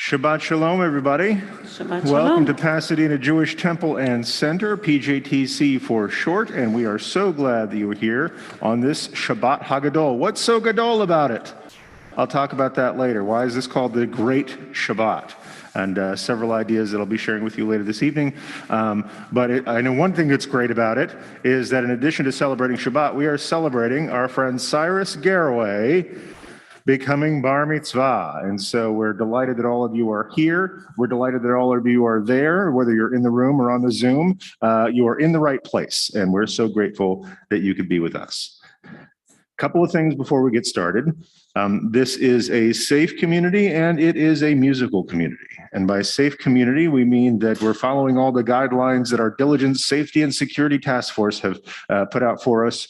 Shabbat Shalom, everybody. Shabbat Welcome Shalom. to Pasadena Jewish Temple and Center, PJTC for short, and we are so glad that you are here on this Shabbat Hagadol. What's so gadol about it? I'll talk about that later. Why is this called the Great Shabbat? And several ideas that I'll be sharing with you later this evening. I know one thing that's great about it is that in addition to celebrating Shabbat, we are celebrating our friend Cyrus Garraway becoming bar mitzvah. And so we're delighted that all of you are here. We're delighted that all of you are there, whether you're in the room or on the Zoom. You are in the right place, and we're so grateful that you could be with us. Couple of things before we get started. This is a safe community and it is a musical community. And by safe community, we mean that we're following all the guidelines that our Diligence Safety and Security Task Force have put out for us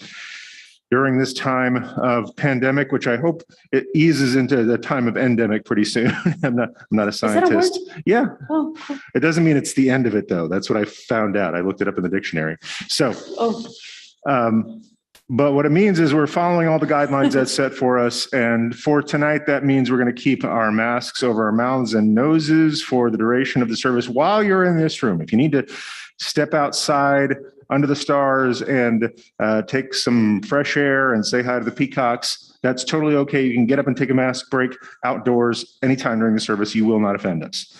during this time of pandemic, which I hope it eases into the time of endemic pretty soon. I'm not a scientist. Is that a word? Yeah. Oh, It doesn't mean it's the end of it, though. That's what I found out. I looked it up in the dictionary. So, but what it means is we're following all the guidelines that's set for us. And for tonight, that means we're going to keep our masks over our mouths and noses for the duration of the service while you're in this room. If you need to step outside under the stars and take some fresh air and say hi to the peacocks, that's totally okay. You can get up and take a mask break outdoors anytime during the service. You will not offend us.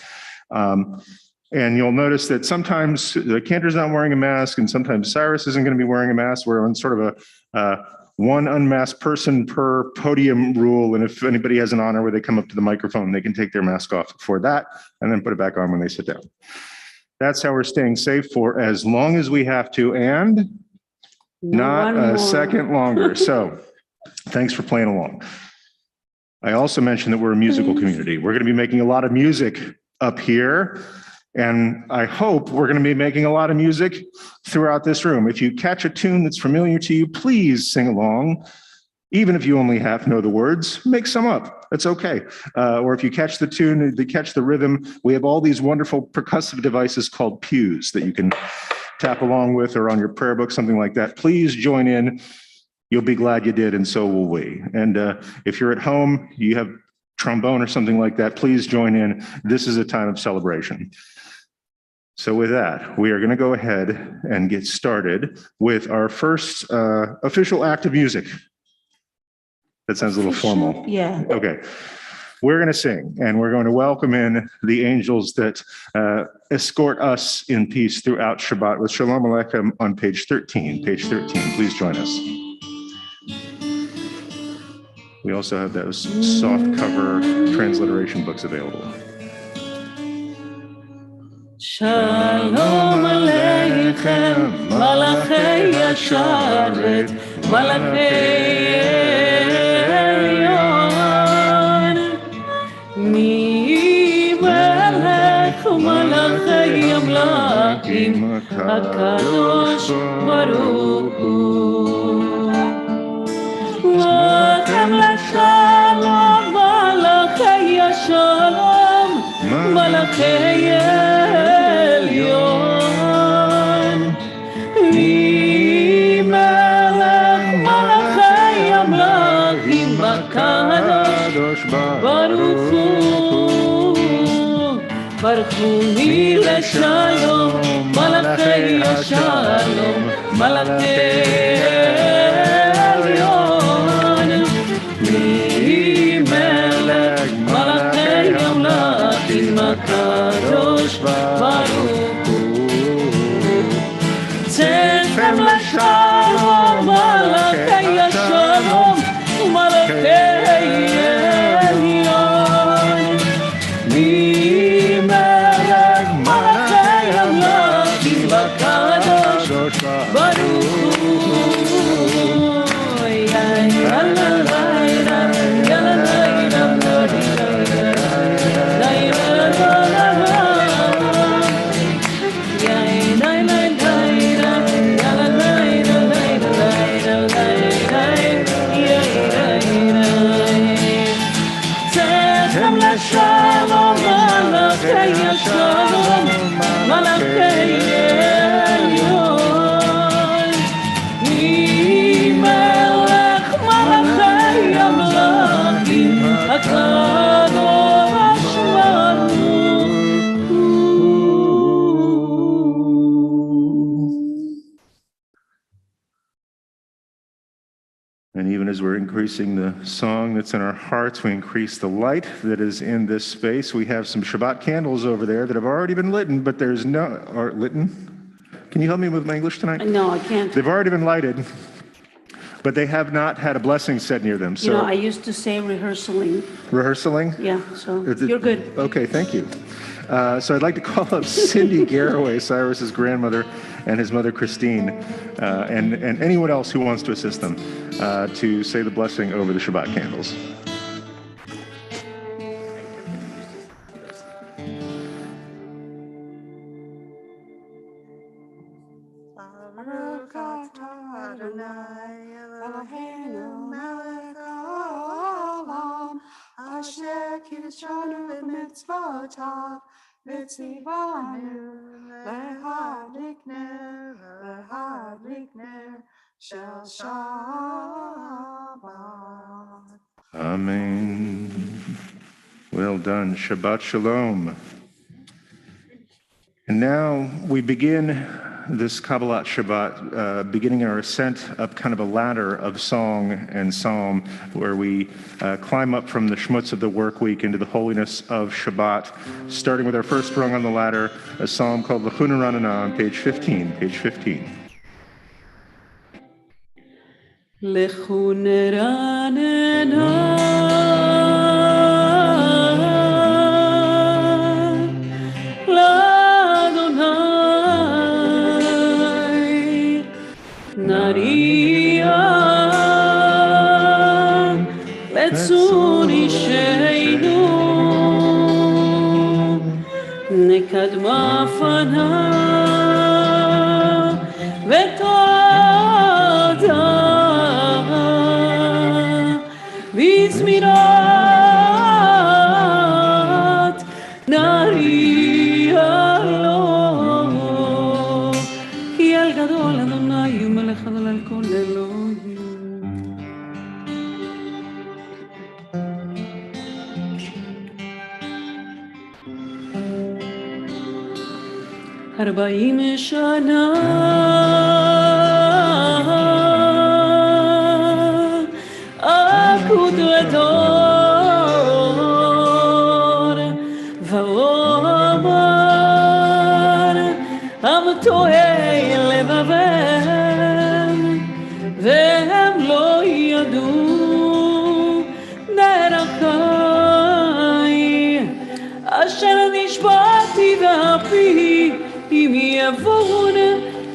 And you'll notice that sometimes the Cantor's not wearing a mask and sometimes Cyrus isn't going to be wearing a mask. We're on sort of a one unmasked person per podium rule. And if anybody has an honor where they come up to the microphone, they can take their mask off for that and then put it back on when they sit down. That's how we're staying safe for as long as we have to, and not a second longer. So thanks for playing along. I also mentioned that we're a musical community. We're going to be making a lot of music up here, and I hope we're going to be making a lot of music throughout this room. If you catch a tune that's familiar to you, please sing along. Even if you only half know the words, make some up. That's okay. Or if you catch the tune, you catch the rhythm, we have all these wonderful percussive devices called pews that you can tap along with or on your prayer book, something like that. Please join in. You'll be glad you did, and so will we. And if you're at home, you have trombone or something like that, please join in. This is a time of celebration. So with that, we are going to go ahead and get started with our first official act of music. That sounds a little formal. Yeah. Okay. We're going to sing, and we're going to welcome in the angels that escort us in peace throughout Shabbat with Shalom Aleichem on page 13. Page 13, please join us. We also have those soft cover transliteration books available. Shalom Aleichem, Malachei Yasharet, Malachei Mi melech u'malachei amlakim HaKadosh Baruch Hu Lachem l'shalom malachei Shalom malachei Elyon Mi melech malachei amlakim HaKadosh Baruch Hu Baruch Hu Shalom, Malachei Shalom, Malachei Elyon, Mi Melech, Malachei Amlakim HaKadosh Baruch Hu. Tzedchem l'shalom, Malachei Shalom, Malachei Elyon, Mi Baruch Hu. Shalom, Malachei Shalom, Malachei Elyon, Mi Melech Malachei Amlakim HaKadosh Baruch even as we're increasing the song that's in our hearts, we increase the light that is in this space. We have some Shabbat candles over there that have already been lit, but there's no, or lit. Can you help me with my English tonight? No, I can't. They've already been lighted, but they have not had a blessing said near them. So, I used to say rehearsaling. Rehearsaling? Yeah, so you're good. Okay, thank you. So I'd like to call up Cindy Garraway, Cyrus's grandmother, and his mother Christine, and anyone else who wants to assist them to say the blessing over the Shabbat candles. Amen. Well done. Shabbat Shalom. And now we begin this Kabbalat Shabbat, beginning our ascent up kind of a ladder of song and psalm, where we climb up from the schmutz of the work week into the holiness of Shabbat, starting with our first rung on the ladder, a psalm called the Hunaranana on page 15. Page 15. לכו נרננה לאדוני נריע לצור אישנו נקדמה פניו ותודה בזמירת נריע לו כי אל גדול אדוני ומלך גדול על כל אלוהים. ארבעים שנה אקוד לדור ואומר עם תוהה לבבם והם לא ידעו דרכי אשר נשבעתי באפי אם יבואון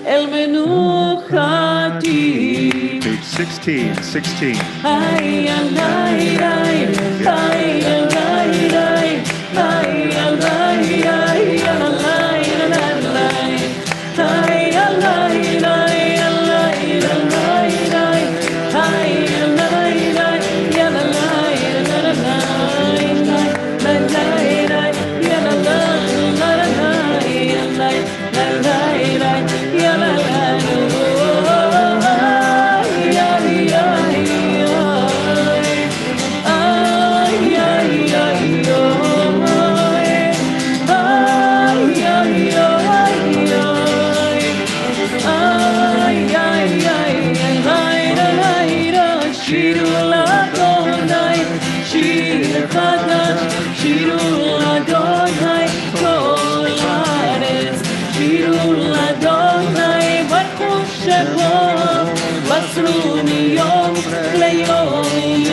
אל מנוחתי. Page 16. Ay, ay, ay, ay, ay, ay, ay, ay,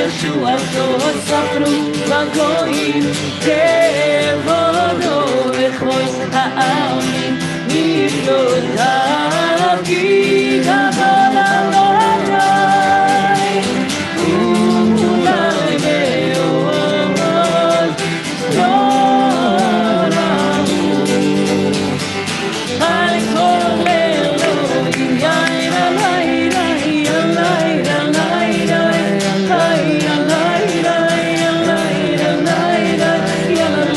ישועתו ספרו בגויים כבודו בכל העמים נפלותיו כי גדול אדוני אולי מאוד גדול על כל אלוהים יין הלילה הלילה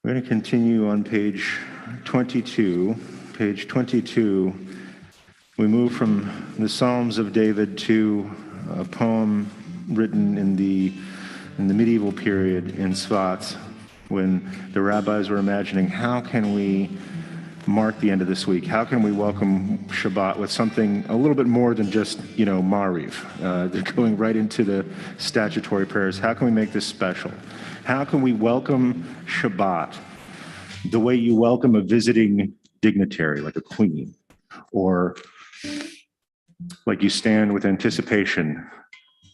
We're going to continue on page 22. Page 22, we move from the Psalms of David to a poem written in the medieval period in Svat, when the rabbis were imagining, how can we mark the end of this week? How can we welcome Shabbat with something a little bit more than just, Mariv? They're going right into the statutory prayers. How can we make this special? How can we welcome Shabbat the way you welcome a visiting dignitary, like a queen, or like you stand with anticipation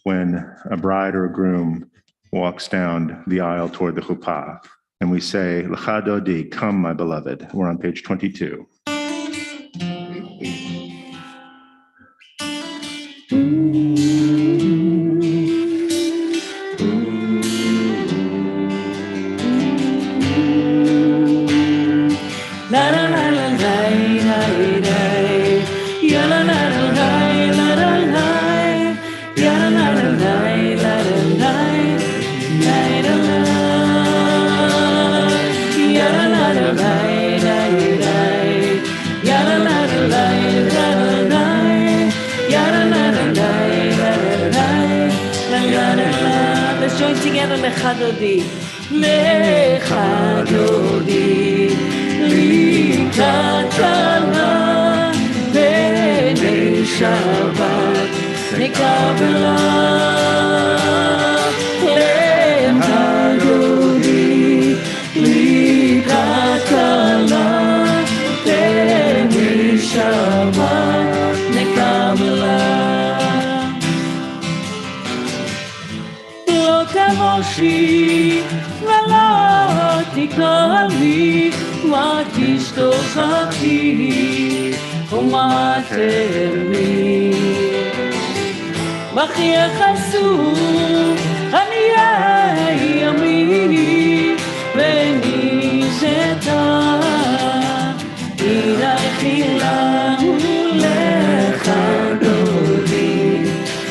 when a bride or a groom walks down the aisle toward the chuppah, and we say, L'cha dodi, come, my beloved. We're on page 22. Let's join together, Lecha Dodi, Lecha Dodi, Likrat Kala, B'nei Shabbat, Nekabela, Lecha Dodi, Likrat Kala, B'nei Shabbat, Nekabela. תבושי ולא תקרבי מה תשתוכחי ומה תרמי בכי יחסו עניי ימיני ונישתה ידרכי לנו לך דודי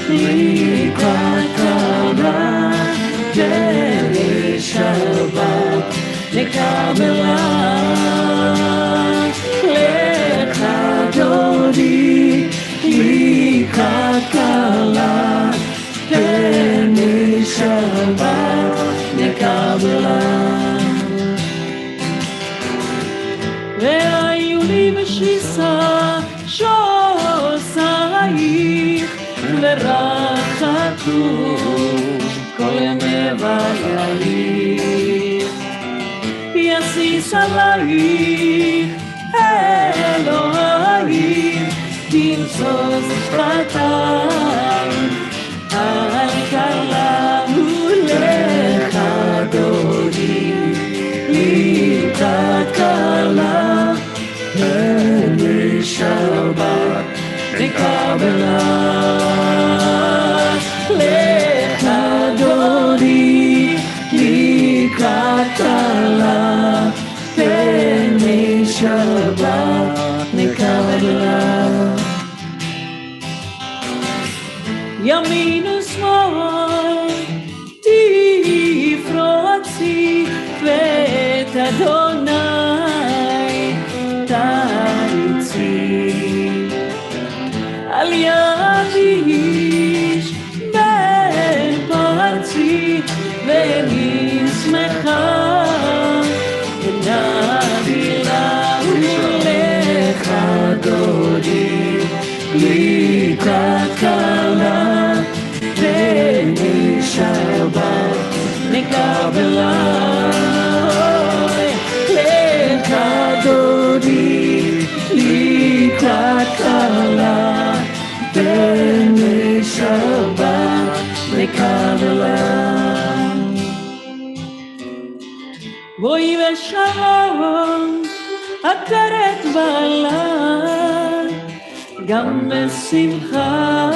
לקראת קרבה B'nei Shabbat Nekabela Lecha Dodi Likrat Kala B'nei Shabbat Nekabela והיו לי בשיסה שעושייך ורחקו כל ימי וייך יסיס עלייך אלוהיך תמסוס שפתיים על כלהו לך דודי לקראת כלה ב'נei שבת נקבלה Dodi, Likrat Kala, B'nei Shabbat, Nekabela. ימין ושמאל, תפרוצי, ואת אדוני תריצי. על ידיש ונשמחה ונבילה ולך דודי לקראת כלה ב'נei שבת נקבלה לך דודי לקראת כלה ב'נei שבת נקבלה בואי ושלום עטרת בעלה גם בשמחה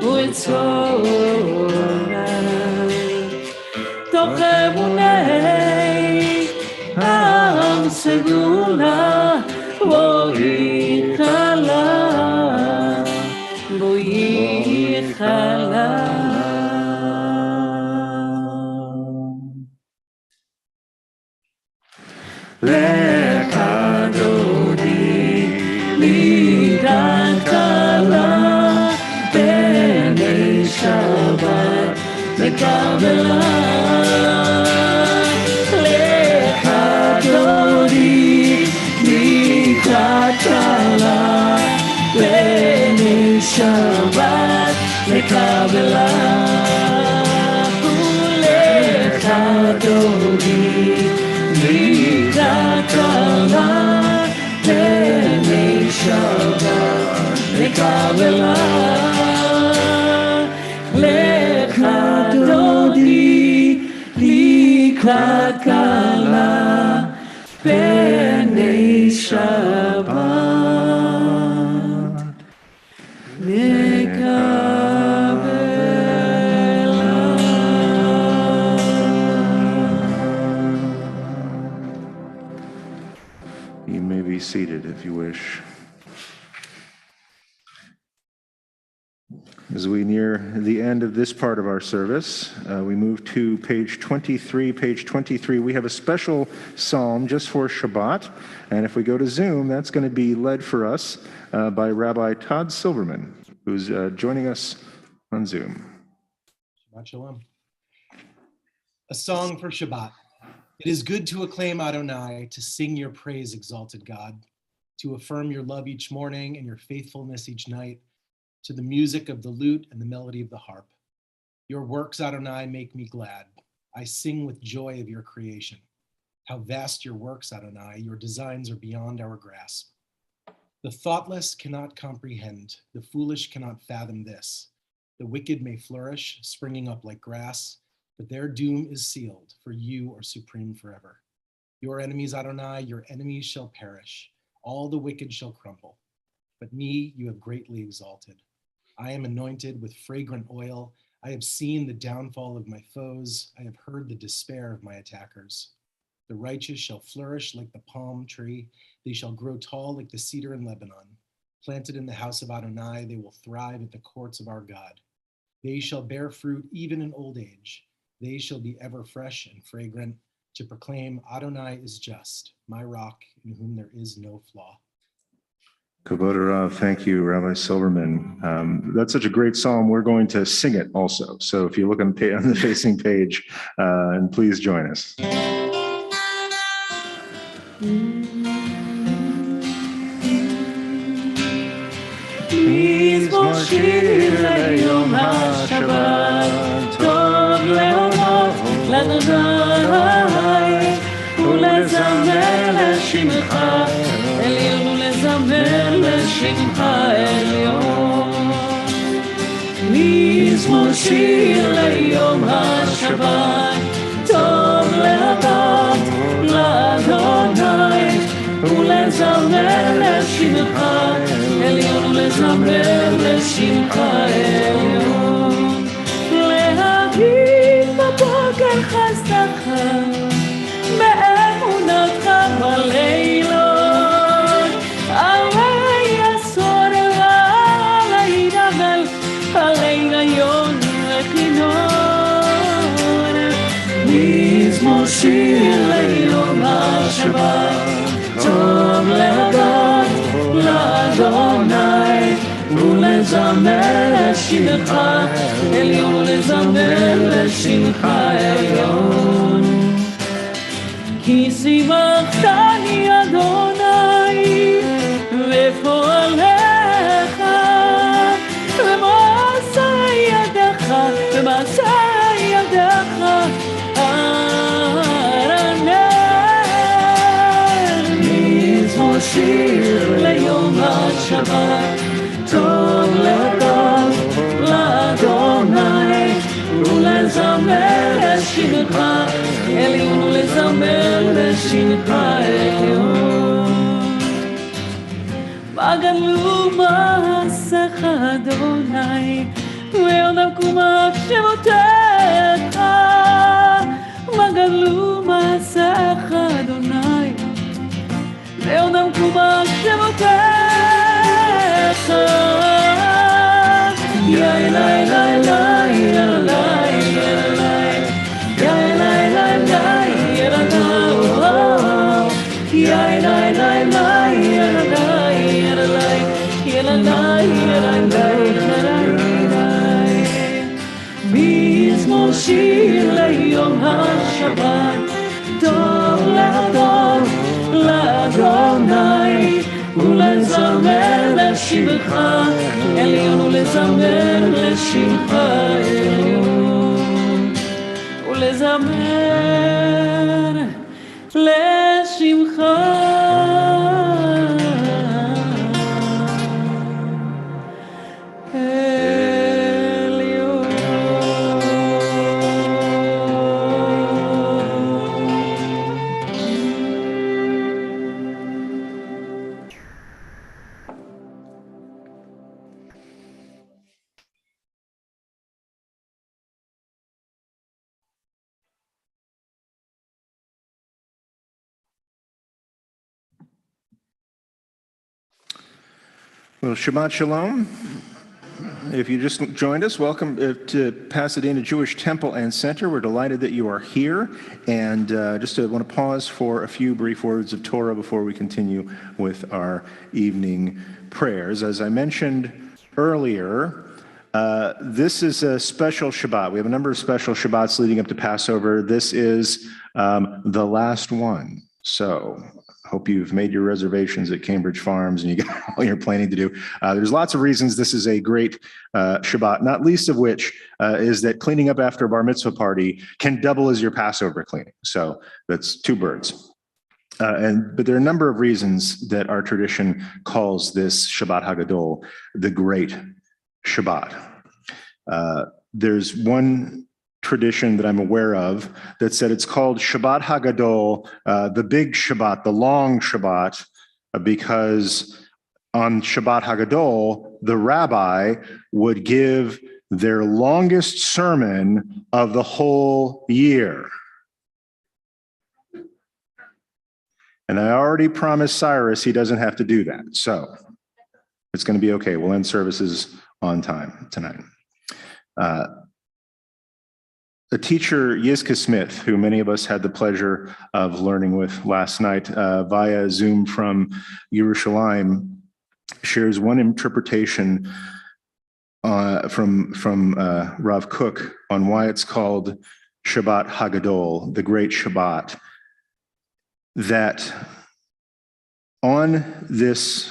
ובצורה תוך אמוני עם סגולה בואי חלה בואי חלה בלה לך דודי לקראת קלה בני שבת לקבלה ולך דודי לקראת קלה בני שבת לקבלה לך דודי לקראת קלה בני שבת You may be seated if you wish. As we near the end of this part of our service, we move to page 23. Page 23, we have a special psalm just for Shabbat. And if we go to Zoom, that's going to be led for us by Rabbi Todd Silverman, who's joining us on Zoom. Shabbat Shalom. A song for Shabbat. It is good to acclaim Adonai, to sing your praise, exalted God, to affirm your love each morning and your faithfulness each night, to the music of the lute and the melody of the harp. Your works, Adonai, make me glad. I sing with joy of your creation. How vast your works, Adonai, your designs are beyond our grasp. The thoughtless cannot comprehend, the foolish cannot fathom this. The wicked may flourish, springing up like grass, but their doom is sealed, for you are supreme forever. Your enemies, Adonai, your enemies shall perish. All the wicked shall crumble. But me you have greatly exalted. I am anointed with fragrant oil. I have seen the downfall of my foes. I have heard the despair of my attackers. The righteous shall flourish like the palm tree. They shall grow tall like the cedar in Lebanon. Planted in the house of Adonai, they will thrive at the courts of our God. They shall bear fruit even in old age. They shall be ever fresh and fragrant, to proclaim Adonai is just, my rock in whom there is no flaw. Kavod Rav, thank you, Rabbi Silverman. That's such a great psalm. We're going to sing it also. So if you look on the facing page, and please join us. מזמור שיר ליום השבת, טוב להודות לאדוני ולזמר לשמך עליון ולזמר לשמך עליון. מזמור שיר ליום השבת, טוב להודות לאדוני ולזמר לשמך עליון ולזמר לשמך עליון. להגיד בבוקר חסדך באמונתך בלילות, עלי עשור עלי נבל עלי עיון וכינור. מזמור שיר ליום השבת, טוב להודות לאדוני ולזמר לשמך עליון ולזמר לשמך עליון. כי שימחתני אדוני ופועלך ומעשה ידך ומעשה ידך שיר ליום השבת, טוב להודות לאדוני ולזמר לשמך עליון ולזמר לשמך עליון. מה גדלו מעשיך אדוני ועולם קומך שמותיך. מה גדלו מעשיך אדוני ועולם קומך שמותיך. יא אלי אלי אלי אלי אלי יא אלי אלי אלי אלי יא אלי אלי אלי אלי אלי. מזמור לשיר ליום השבת, טוב לבוא לאדוני, ולזמר לשמך עליון, ולזמר לשמך עליון, ולזמר לשמך Well, Shabbat Shalom. If you just joined us, welcome to Pasadena Jewish Temple and Center. We're delighted that you are here. And just want to pause for a few brief words of Torah before we continue with our evening prayers. As I mentioned earlier, this is a special Shabbat. We have a number of special Shabbats leading up to Passover. This is the last one. So hope you've made your reservations at Cambridge Farms and you got all you're planning to do. There's lots of reasons this is a great Shabbat, not least of which is that cleaning up after a bar mitzvah party can double as your Passover cleaning. So that's two birds. But there are a number of reasons that our tradition calls this Shabbat Hagadol the Great Shabbat. There's one tradition that I'm aware of that said it's called Shabbat Hagadol, the big Shabbat, the long Shabbat, because on Shabbat Hagadol, the rabbi would give their longest sermon of the whole year. And I already promised Cyrus he doesn't have to do that. So it's going to be okay. We'll end services on time tonight. A teacher, Yizka Smith, who many of us had the pleasure of learning with last night via Zoom from Yerushalayim, shares one interpretation from Rav Kook on why it's called Shabbat Hagadol, the Great Shabbat, that on this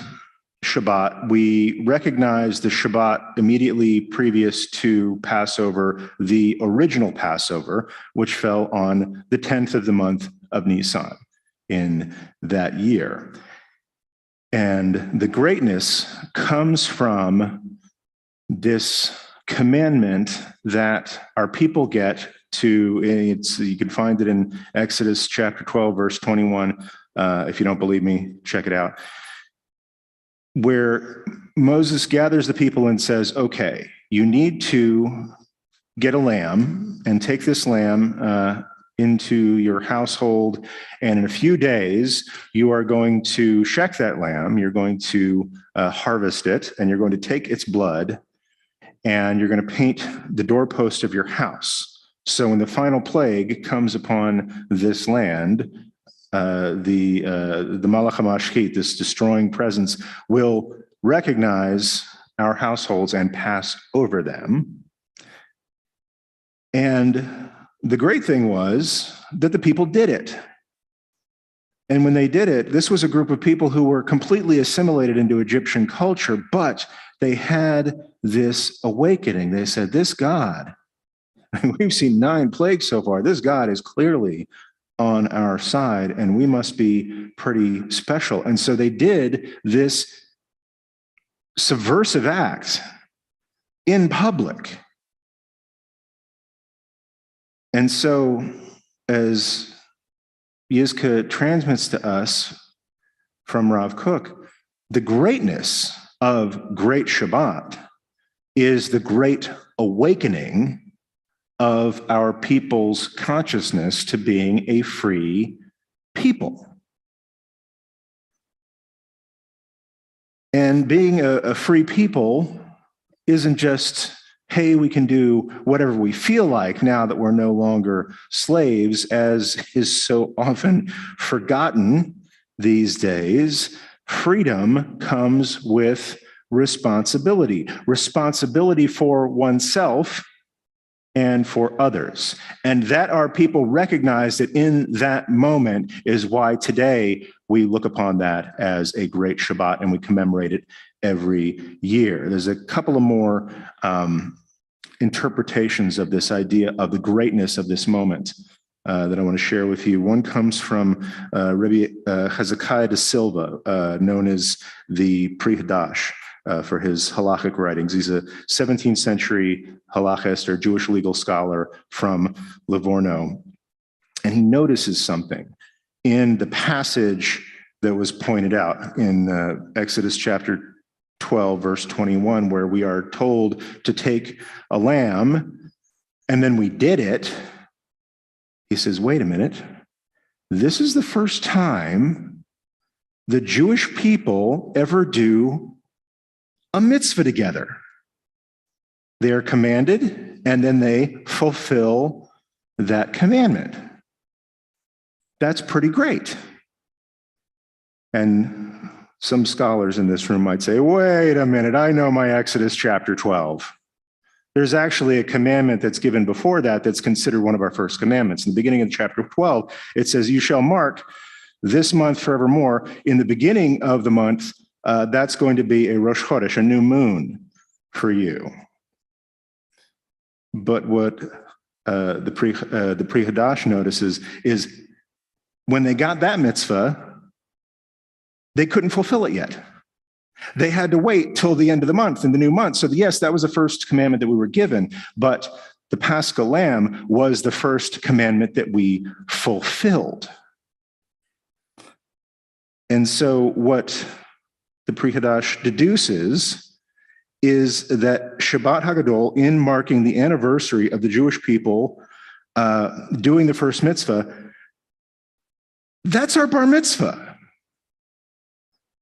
Shabbat, we recognize the Shabbat immediately previous to Passover, the original Passover, which fell on the 10th of the month of Nisan in that year. And the greatness comes from this commandment that our people get to, you can find it in Exodus chapter 12, verse 21. If you don't believe me, check it out. Where Moses gathers the people and says, okay, you need to get a lamb and take this lamb into your household. And in a few days, you are going to shech that lamb. You're going to harvest it, and you're going to take its blood, and you're going to paint the doorpost of your house. So when the final plague comes upon this land, the Malach HaMashchit, this destroying presence, will recognize our households and pass over them. And the great thing was that the people did it. And when they did it, this was a group of people who were completely assimilated into Egyptian culture, but they had this awakening. They said, this God, we've seen 9 plagues so far, this God is clearly on our side, and we must be pretty special. And so they did this subversive act in public. And so, as Yizka transmits to us from Rav Kook, the greatness of Great Shabbat is the great awakening of our people's consciousness to being a free people. And being a free people isn't just, hey, we can do whatever we feel like now that we're no longer slaves, as is so often forgotten these days. Freedom comes with responsibility. Responsibility for oneself and for others. And that our people recognize that in that moment is why today we look upon that as a great Shabbat and we commemorate it every year. There's a couple of more interpretations of this idea of the greatness of this moment that I want to share with you. One comes from Rabbi Hezekiah de Silva, known as the Pri Hadash, for his halachic writings. He's a 17th century halachist or Jewish legal scholar from Livorno. And he notices something in the passage that was pointed out in Exodus chapter 12, verse 21, where we are told to take a lamb, and then we did it. He says, wait a minute, this is the first time the Jewish people ever do a mitzvah together. They are commanded, and then they fulfill that commandment. That's pretty great. And some scholars in this room might say, wait a minute, I know my Exodus chapter 12. There's actually a commandment that's given before that that's considered one of our first commandments. In the beginning of chapter 12, it says, you shall mark this month forevermore. In the beginning of the month, that's going to be a Rosh Chodesh, a new moon for you. But what the Pri Hadash notices is when they got that mitzvah, they couldn't fulfill it yet. They had to wait till the end of the month, in the new month. So yes, that was the first commandment that we were given, but the Paschal Lamb was the first commandment that we fulfilled. And so what the Pri Hadash deduces is that Shabbat HaGadol, in marking the anniversary of the Jewish people doing the first mitzvah, that's our bar mitzvah.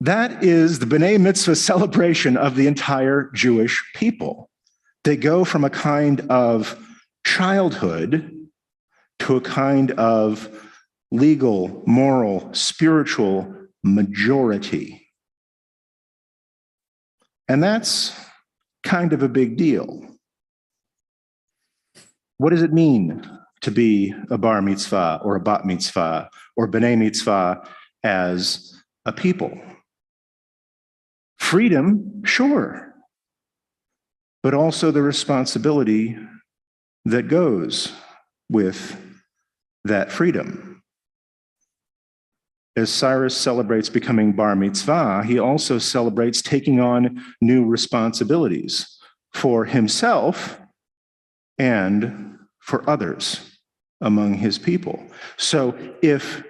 That is the B'nai Mitzvah celebration of the entire Jewish people. They go from a kind of childhood to a kind of legal, moral, spiritual majority. And that's kind of a big deal. What does it mean to be a bar mitzvah or a bat mitzvah or B'nai mitzvah as a people? Freedom, sure, but also the responsibility that goes with that freedom. As Cyrus celebrates becoming bar mitzvah, he also celebrates taking on new responsibilities for himself and for others among his people. So if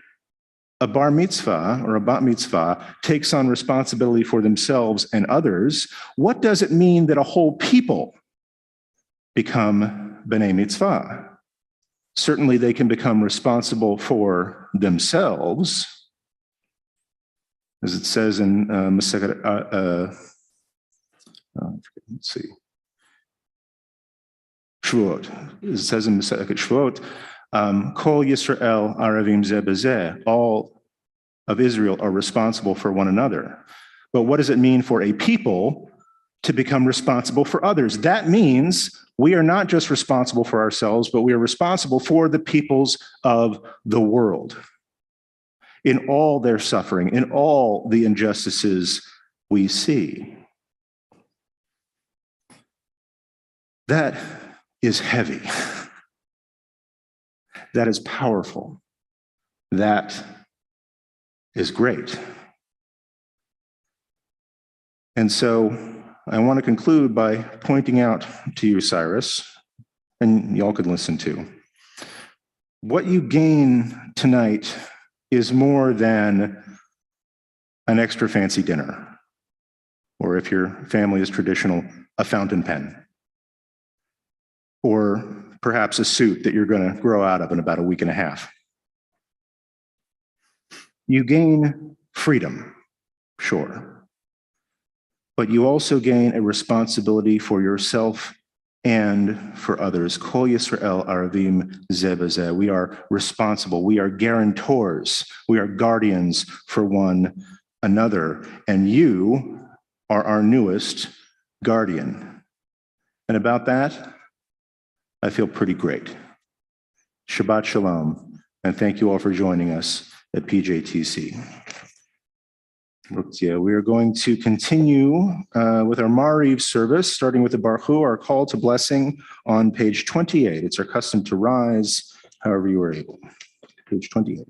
a bar mitzvah or a bat mitzvah takes on responsibility for themselves and others, what does it mean that a whole people become b'nai mitzvah? Certainly they can become responsible for themselves, as it says in Shvuot. It says in Masechet Shvuot, Kol Yisrael Aravim Zeh B'zeh. All of Israel are responsible for one another. But what does it mean for a people to become responsible for others? That means we are not just responsible for ourselves, but we are responsible for the peoples of the world in all their suffering, in all the injustices we see. That is heavy. That is powerful. That is great. And so I want to conclude by pointing out to you, Cyrus, and y'all could listen to, what you gain tonight is more than an extra fancy dinner, or if your family is traditional, a fountain pen, or perhaps a suit that you're going to grow out of in about a week and a half. You gain freedom, sure, but you also gain a responsibility for yourself and for others. Kol Yisrael Aravim Zeh B'zeh. We are responsible. We are guarantors. We are guardians for one another. And you are our newest guardian. And about that, I feel pretty great. Shabbat Shalom, and thank you all for joining us at PJTC. Yeah, we are going to continue with our Mariv service, starting with the Baruch Hu, our call to blessing on page 28. It's our custom to rise however you are able. Page 28.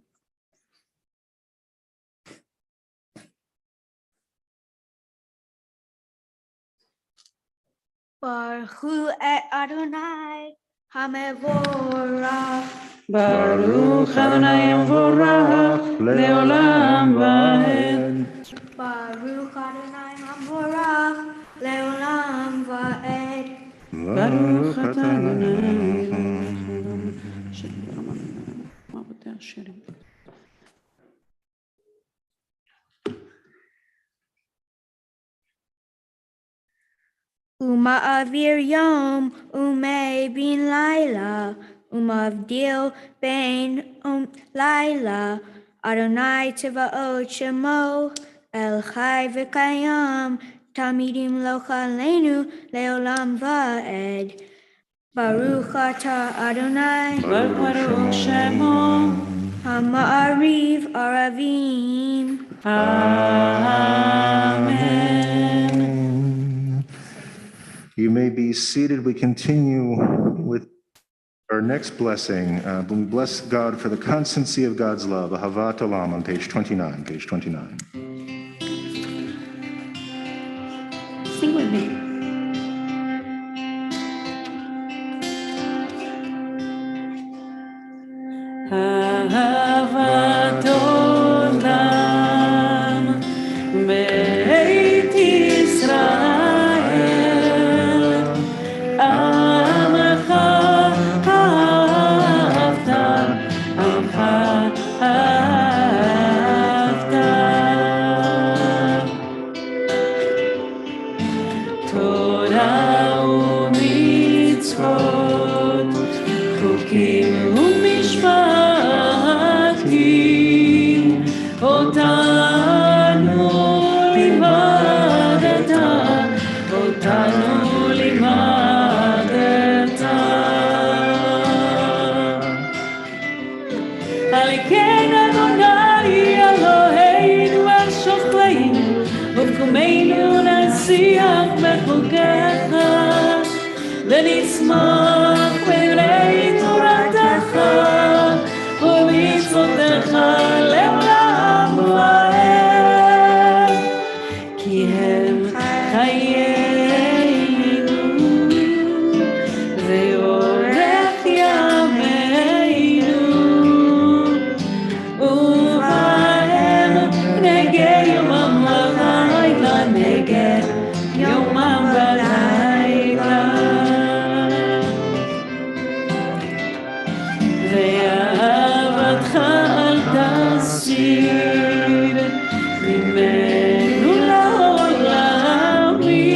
Baruch Hu et Adonai HaMevorach. Baruch Adonai Mevorach Leolam Vaed. Baruch Adonai HaMevorach Leolam Vaed. Baruch Adonai. Uma'avir Yom Umay bin Laila Umavdil ben Laila Adonai Tiva'ot Shemo El Chai V'Kayam Tamidim Lo Chalenu Leolam Va'ed. Baruch Atah Adonai Baruch Shemo Hama'ariv Aravim. Amen. You may be seated. We continue with our next blessing. When we bless God for the constancy of God's love, Ahavat Olam on page 29. Page 29. Sing with me. Ahavat Olam Beit Yisrael Amcha Ahavta Amcha Ahavta Torah u'mitzvot Chukim u'mishpatim Otanu limadeta Otanu limadeta Al ken Adonai Eloheinu al shochleinu ובקומנו נשיח בחוקיך ונשמח פני תורתך ומצוותיך לעולם ועד כי הם חיינו ואורך ימינו ובהם נגד יומם ולילה נגד יומם ולילה ואהבתך אל תסיר ממנו לעולמים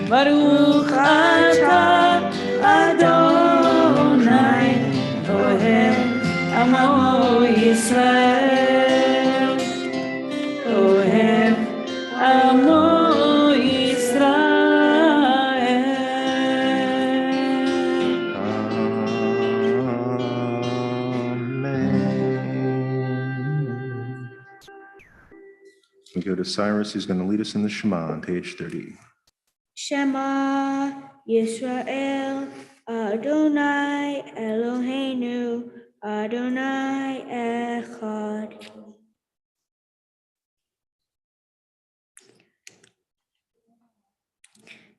ברוך אתה אדוני אוהב עמו ישראל אוהב עמו Amen. We go to Cyrus, who's going to lead us in the Shema on page 30. Shema Yisrael Adonai Eloheinu Adonai Echad.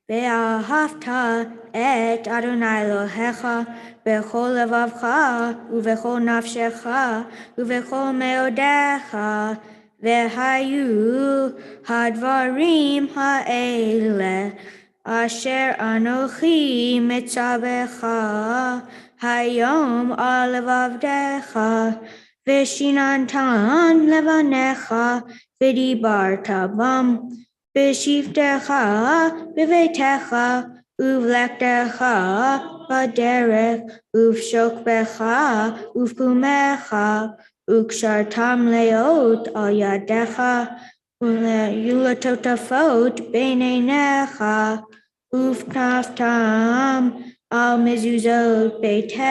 Ve'ahavta et Adonai Elohecha bechol levavcha uvechol nafshecha uvechol meodecha ve'hayu hadvarim ha'ele asher anochi mitzabecha hayom al levavdecha ve'shinantan levanecha v'dibarta bam B'shivtecha, b'veitecha, uvlektecha, b'derech, uvshokbecha, uvpumecha, ukshartam leot al yadecha, uletotafot b'neinecha, uvnaftam על מזוזות ביתך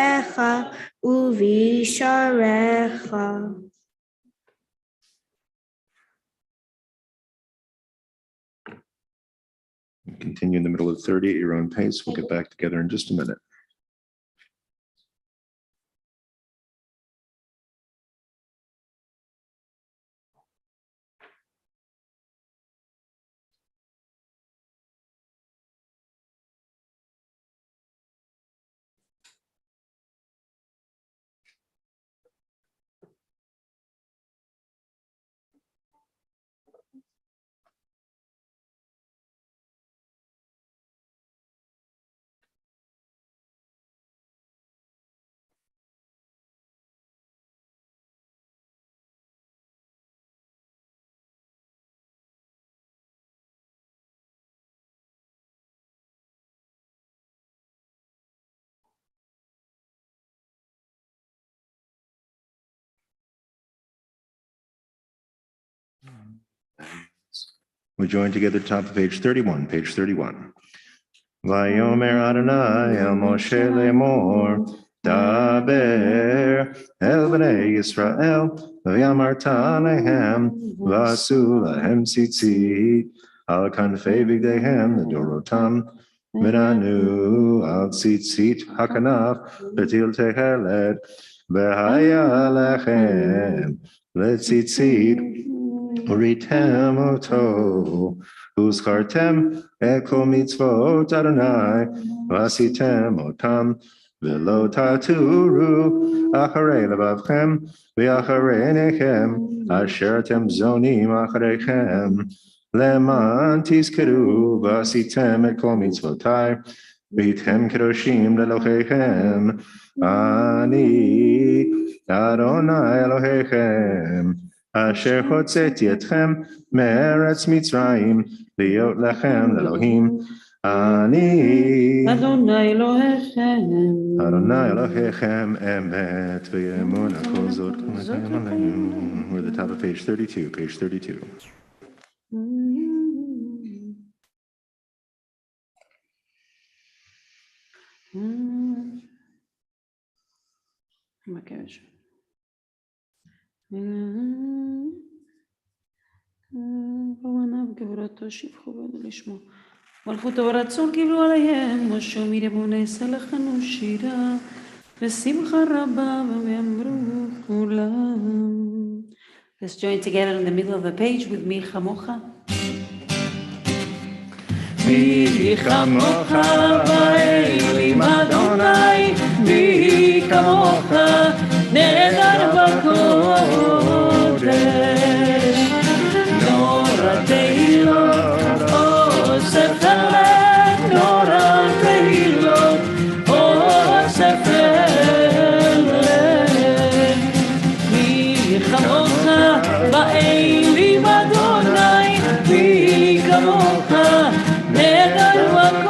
ובשעריך. Continue in the middle of 30 at your own pace. We'll get back together in just a minute. We join together top of page 31, page 31. Vayomer Adonai el Moshe lemor, Daber el bnei Yisrael, v'yamarta lehem, v'asu lahem tzitzit, al kanfei bigdehem l'dorotam, v'nanu al tzitzit hakanaf, v'til tehelet, v'haya lechem, l'tzitzit, Uritem oto, uzkartem eko mitzvot Adonai, vasitem otam, v'lo taturu, acharei levavchem, v'acharei nechem, asher atem zonim achareichem, leman tizkeru, vasitem eko mitzvotai, v'hitem kedoshim leloheichem, ani Adonai Eloheichem, Asher hotzeti etchem me'eretz Mitzrayim liot lechem lelohim ani Adonai Elohechem. Adonai Elohechem emet v'yemuna kol zot k'lechem aleinu. We're at the top of page 32, page 32. מבקש. בעוניו גבורתו שפכו בנו לשמו. מלכותו ורצון קיבלו עליהם, משה ומירים ונעשה לכנו שירה, ושמחה רבה ואמרו כולם. Let's join together in the middle of the page with מי כמוך. מי כמוך באלים אדוני, מי כמוך נהדר בקודש, נורא תהילות אוסף הלב, נורא תהילות אוסף הלב. מי כמוך באלים אדוני, מי כמוך נהדר בקודש,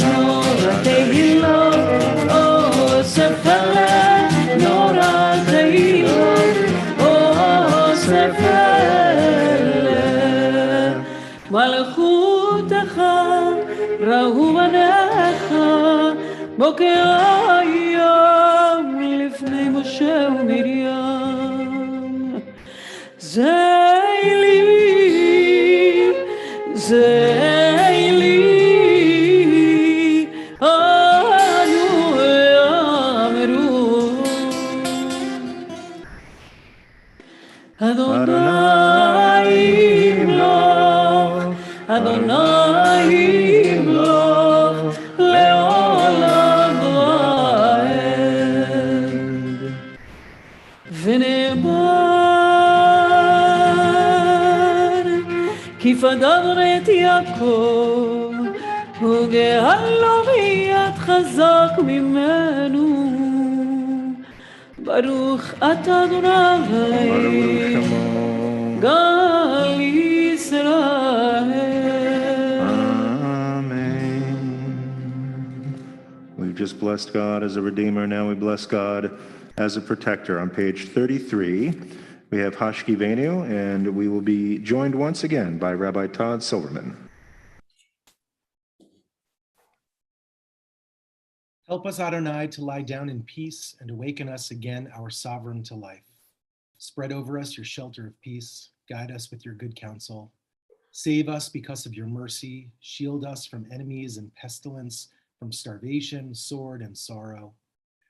נורא תהילות אוסף הלב, נורא תהילות אוסף הלב. מלכותך ראו בניך בוקר היום לפני משה ומרים. זיילי אנו אמרו אדוני ימלוך, אדוני ימלוך לעולם ועד. ונאמר כי פדבר את יעקב וגאלו ביד חזק ממנו. ברוך אתה אדוני גל ישראל. Amen. We've just blessed God as a redeemer. Now we bless God as a protector. On page 33, we have Hashkivenu, and we will be joined once again by Rabbi Todd Silverman. Help us, Adonai, to lie down in peace and awaken us again, our sovereign, to life. Spread over us your shelter of peace. Guide us with your good counsel. Save us because of your mercy. Shield us from enemies and pestilence, from starvation, sword, and sorrow.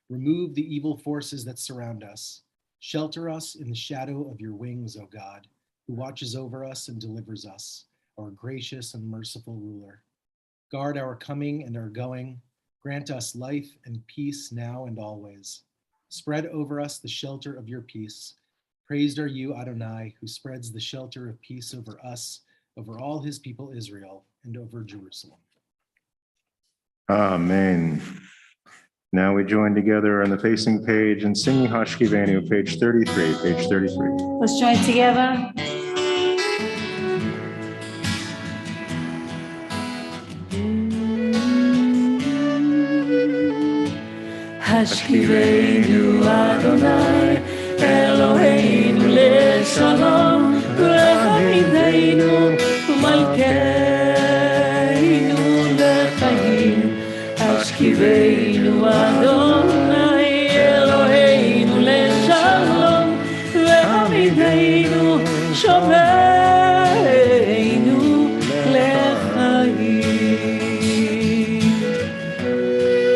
Remove the evil forces that surround us. Shelter us in the shadow of your wings, O God, who watches over us and delivers us, our gracious and merciful ruler. Guard our coming and our going. Grant us life and peace now and always. Spread over us the shelter of your peace. Praised are you, Adonai, who spreads the shelter of peace over us, over all his people Israel, and over Jerusalem. Amen. Now we join together on the facing page and singing Hashkivenu, page 33, page 33. Let's join together. Hashkivenu Adonai, Eloheinu leShalom, Lechavideinu, Malkeinu lechayim. Hashkivenu Adonai, Eloheinu leShalom, Lechavideinu, Shomeinu lechayim.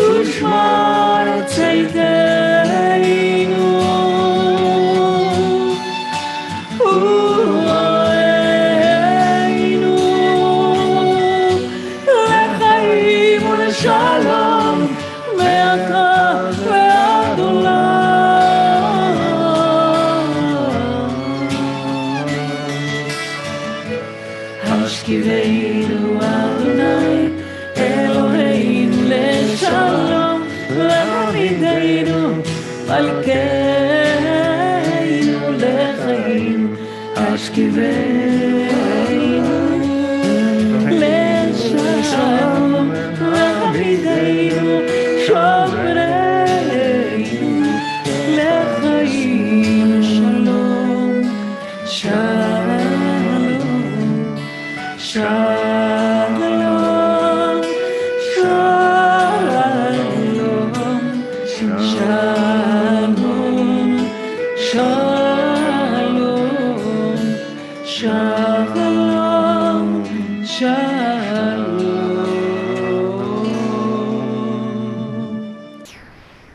Ushma Tzeideinu, U'oeinu, Lechaim u'leShalom, Me'ata ve'ad olam. Hashkivenu Adonai, Eloheinu leShalom, Lechavideinu, Malkeinu lechayim. Hashkivenu leShalom, Lechavideinu, Shomeinu lechayim. Shalom, shalom, shalom, shalom, shalom, shalom, shalom.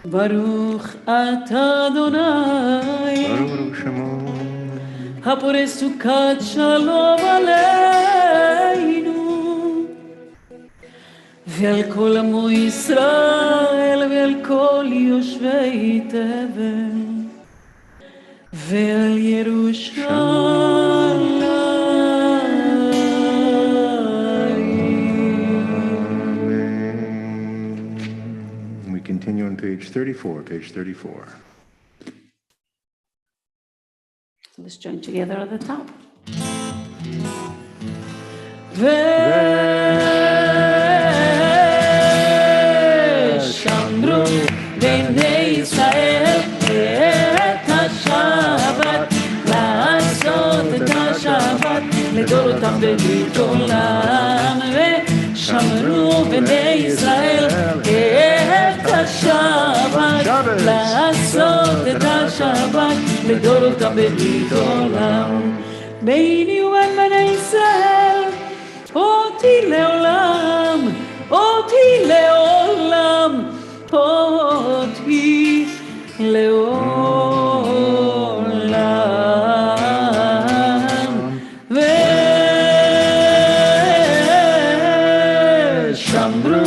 Baruch atah Adonai, Baruch Shemo. הפורש סוכת שלום עלינו ועל כל עמו ישראל ועל כל יושבי תבל ועל ירושלים. We continue on page 34, page 34. So let's join together at the top. ושמרו בני ישראל את השבת, לעשות את השבת לדורותם בברית עולם. ושמרו בני ישראל את השבת, לעשות את השבת לדורותם בברית עולם. ביני ובין בני ישראל אותי לעולם, אותי לעולם, אותי לעולם. ושמרו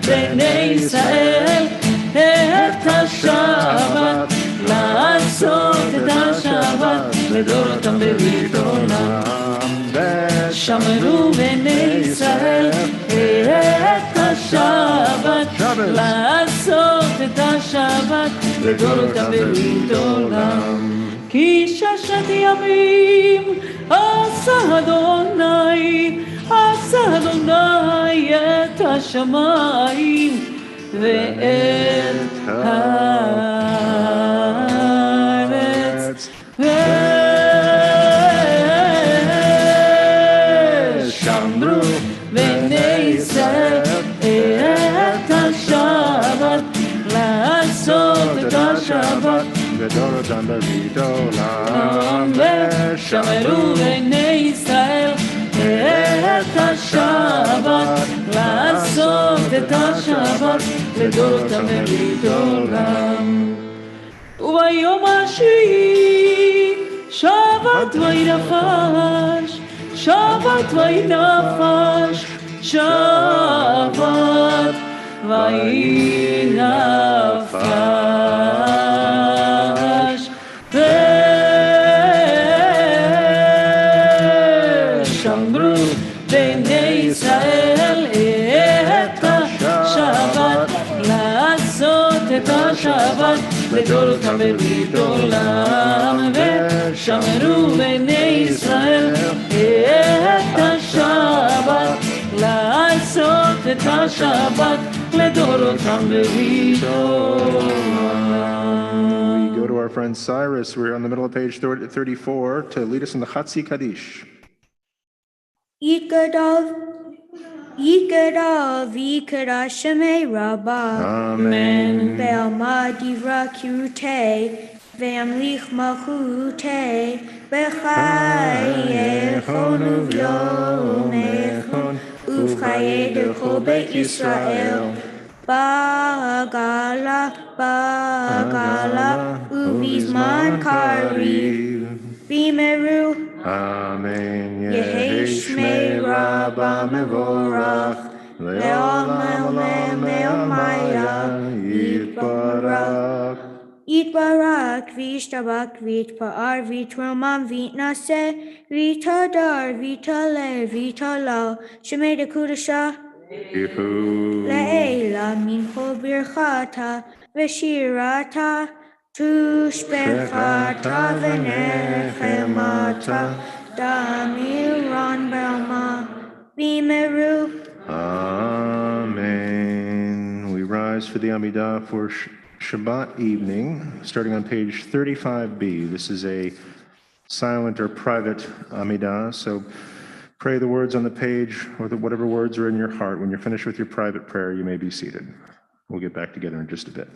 בני ישראל את השבת, לעשות את השבת לדורותם בברית עולם. שמרו בני ישראל את השבת, לעשות את השבת לדורותם בברית עולם. כי ששת ימים עשה אדוני, עשה אדוני את השמיים ואת הארץ. ושמרו בני ישראל את השבת, לדורותם בברית עולם, ושמרו בני ישראל את השבת, לעשות את השבת לדורותם בברית עולם. וביום השביעי שבת וינפש, שבת וינפש, שבת וינפש, ושמרו בני ישראל את השבת, לעשות את השבת לדורותם בברית עולם, ושמרו בני ישראל את השבת, לעשות את השבת לדורותם בברית עולם. We go to our friend Cyrus. We're on the middle of page 34 to lead us in the Chatzi Kaddish. Yikadav Vikadav Shemei Rabbah. Amen. Ve'alma divra kirutei, ve'amlich malchutei, b'chayechon uv'yomechon, uv'chayei d'chol Beit Yisrael. Ba'agala, uv'izman kariv, v'imeru, Amen. Yehi Shmei Rabbah Mevorach, Le'olam Le'omaya, Yitbarach. Yitbarach, V'yishtabach, V'yitpa'ar, V'yitromam, V'yitnaseh, V'yitadar, V'yitaleh, V'yitalal, Shemei Dekudashah, Le'ela Mincho Birchata, V'shirata, Tushbechata, V'nechemata, Damiran Belma, Bimeru. Amen. We rise for the Amidah for Shabbat evening, starting on page 35b. This is a silent or private Amidah, so pray the words on the page or whatever words are in your heart. When you're finished with your private prayer, you may be seated. We'll get back together in just a bit.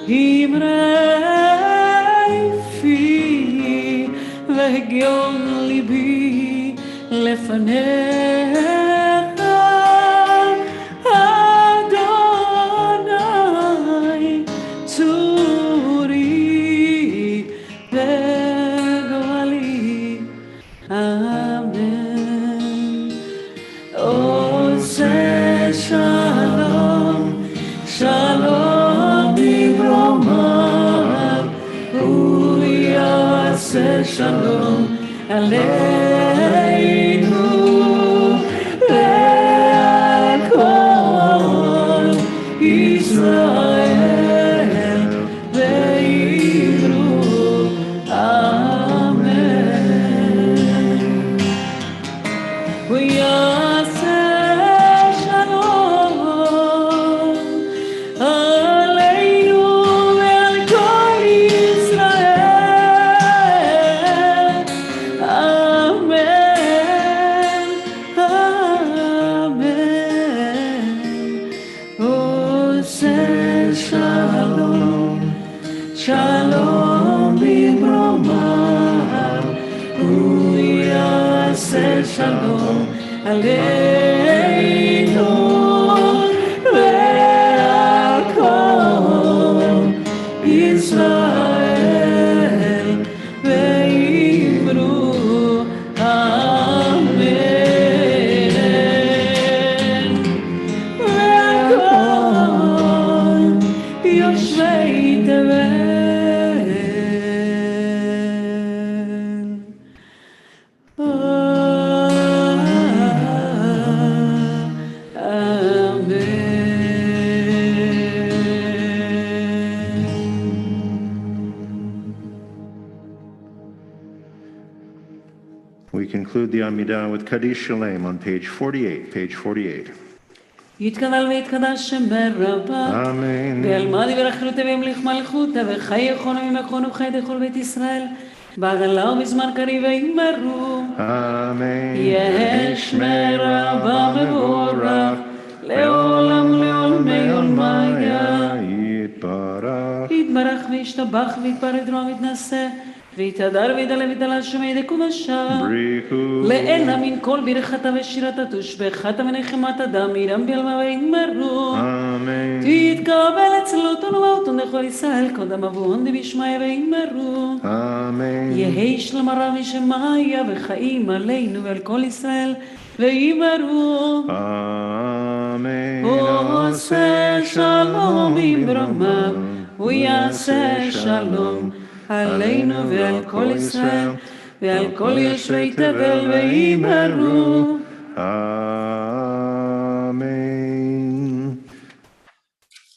אמרי פי והגיון ליבי לפניך אדוני צורי וגואלי אמן עושה שלום שלום במרומיו הוא יעשה שלום עלינו ועל כל ישראל ויאמרו אמן הוא יעשה שלום עלינו ועל כל ישראל אמן אמן עושה שלום שלום במרומיו הוא יעשה שלום עלינו ועל כל ישראל ויאמרו אמן ועל כל יושבי תבל We conclude the Amidah with Kaddish Shalem on page 48, page 48. יתקבל ויתקדש שם ברבה Amen. ואלמד יברכלותה וימליך מלכותה וחי יכול ממכון ובחי דכל בית ישראל בעגלה ובזמן קריב ויאמרו Amen. יש מרבה מבורך לעולם לעולמי עולמיה Yitbarach. יתברך וישתבח ויתפאר דרום ויתנשא ויתהדר וידלה וידלה שמי דקודשה Brichu. לאלה מן כל ברכתה ושירתה תושבחתה ונחמת אדם מירם בלמה ויאמרו Amen. תתקבל אצלותון ובאותון לכל ישראל קודם אבוהון דבשמיא ויאמרו Amen. יהי שלום הרב משמיא וחיים עלינו ועל כל ישראל ויאמרו Amen. עושה שלום במרומיו הוא יעשה שלום עלינו ועל כל ישראל ועל כל יושבי תבל ויאמרו Amen.